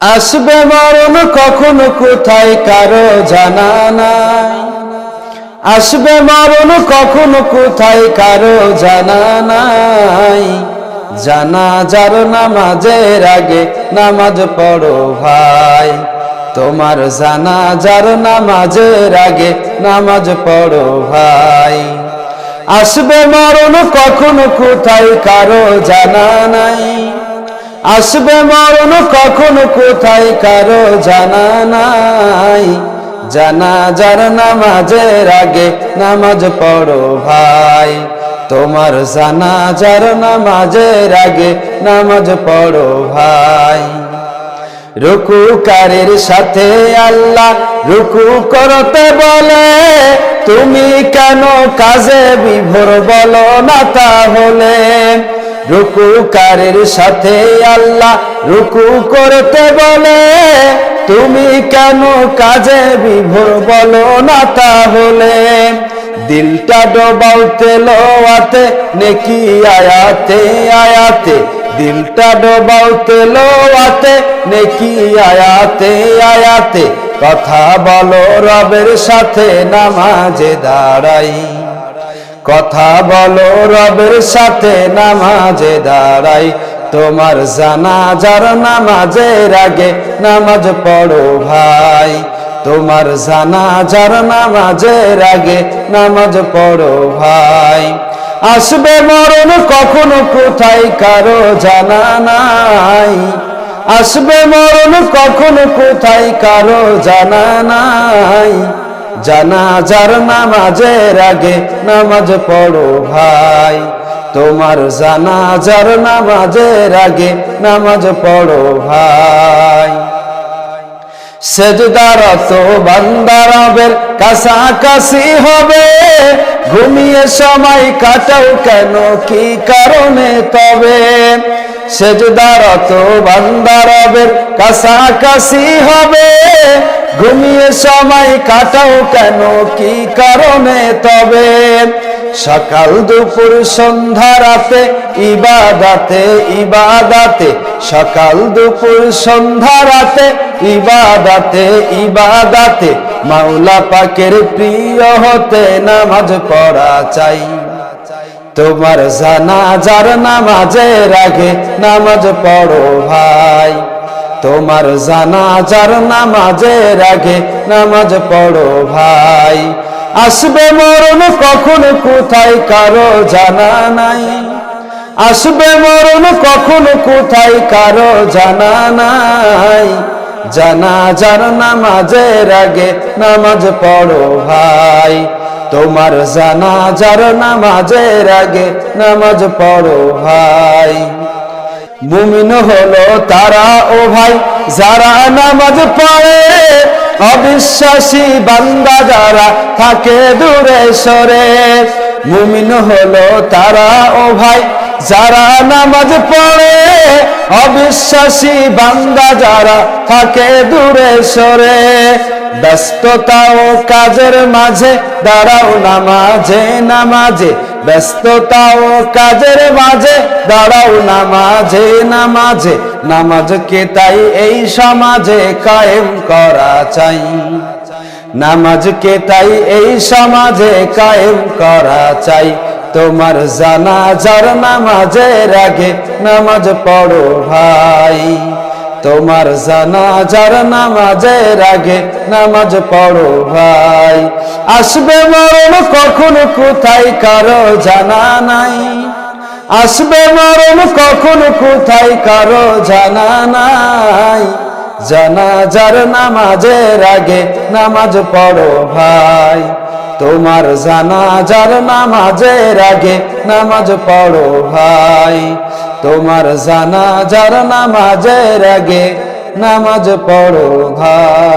আসবে মরণ কখন কোথায় কারো জানা নাই। আসবে মরণ কখন কোথায় কারো জানা নাই। জানাজার নামাজের আগে নামাজ পড়ো ভাই, তোমার জানাজার নামাজের আগে নামাজ পড়ো ভাই। আসবে মরণ কখন কোথায় কারো জানা নাই। আসবে মরণ কখন কোথায় কারো জানা নাই। জানাজার নামাজের আগে নামাজ পড়ো ভাই, তোমার জানাজার নামাজের আগে নামাজ পড়ো ভাই। রুকুকারীর সাথে আল্লাহ রুকু করতে বলে, তুমি কেন কাজে বিভোর বলো না তাহলে। রুকুকারীর সাথে আল্লাহ রুকু করতে বলে, তুমি কেন কাজে বিভোর বলো না তাহলে। দিলটা ডোবাও তেলাওয়াতে নেকি আয়াতে আয়াতে, দিলটা ডোবাও তেলাওয়াতে নেকি আয়াতে আয়াতে। কথা বলো রবের সাথে নামাজে দাঁড়াই, কথা বলো রবের সাথে নামাজে দাঁড়াই। তোমার জানাজার নামাজের আগে নামাজ পড়ো ভাই, তোমার জানাজার নামাজের আগে নামাজ পড়ো ভাই। আসবে মরণ কখন কোথায় কারো জানা নাই। আসবে মরণ কখন কোথায় কারো জানা নাই। জানাজার নামাজের আগে নামাজ পড়ো ভাই, তোমার জানাজার নামাজের আগে নামাজ পড়ো ভাই। সেজদারত বান্দা রবের কাছাকাছি হবে, ঘুমিয়ে সময় কাটাও কেন কি কারণে তবে। সেজদারত বান্দা রবের কাছাকাছি হবে, ঘুমিয়ে সময় কাটাও কেন কি কারণে তবে। সকাল দুপুর সন্ধ্যা রাতে ইবাদাতে ইবাদাতে, সকাল দুপুর সন্ধ্যা রাতে ইবাদাতে ইবাদাতে। মাওলা পাকের প্রিয় হতে নামাজ পড়া চাই, তোমার জানাজার নামাজের আগে নামাজ পড়ো ভাই, তোমার জানাজার নামাজের আগে নামাজ পড়ো ভাই। আসবে মরণ কখন কোথায় কারো জানা নাই। আসবে মরণ কখন কোথায় কারো জানা নাই। জানাজার নামাজের আগে নামাজ পড়ো ভাই, তোমার জানাজার নামাজের আগে নামাজ পড়ো ভাই। মুমিন হলো তারা ও ভাই যারা নামাজ পড়ে, অবিশ্বাসী বান্দা যারা থাকে দূরে সরে। মুমিন হলো তারা ও ভাই যারা নামাজ পড়ে, অবিশ্বাসী বান্দা যারা থাকে দূরে সরে। ব্যস্ততা ও কাজের মাঝে দাঁড়াও নামাজে নামাজে, ব্যস্ততা ও কাজের মাঝে দাঁড়াও নামাজে নামাজে। নামাজকে তাই এই সমাজে কায়েম করা চাই, নামাজকে তাই এই সমাজে কায়েম করা চাই। তোমার জানাজার নামাজের আগে নামাজ পড়ো ভাই, তোমার জানাজার নামাজের আগে নামাজ পড়ো ভাই। আসবে মরণ কখন কোথায় কারো জানা নাই। আসবে মরণ কখন কোথায় কারো জানা নাই। জানাজার নামাজের আগে নামাজ পড়ো ভাই, তোমার জানাজার নামাজের আগে নামাজ পড়ো ভাই, তোমার জানাজার নামাজের আগে নামাজ পড়ো ভাই।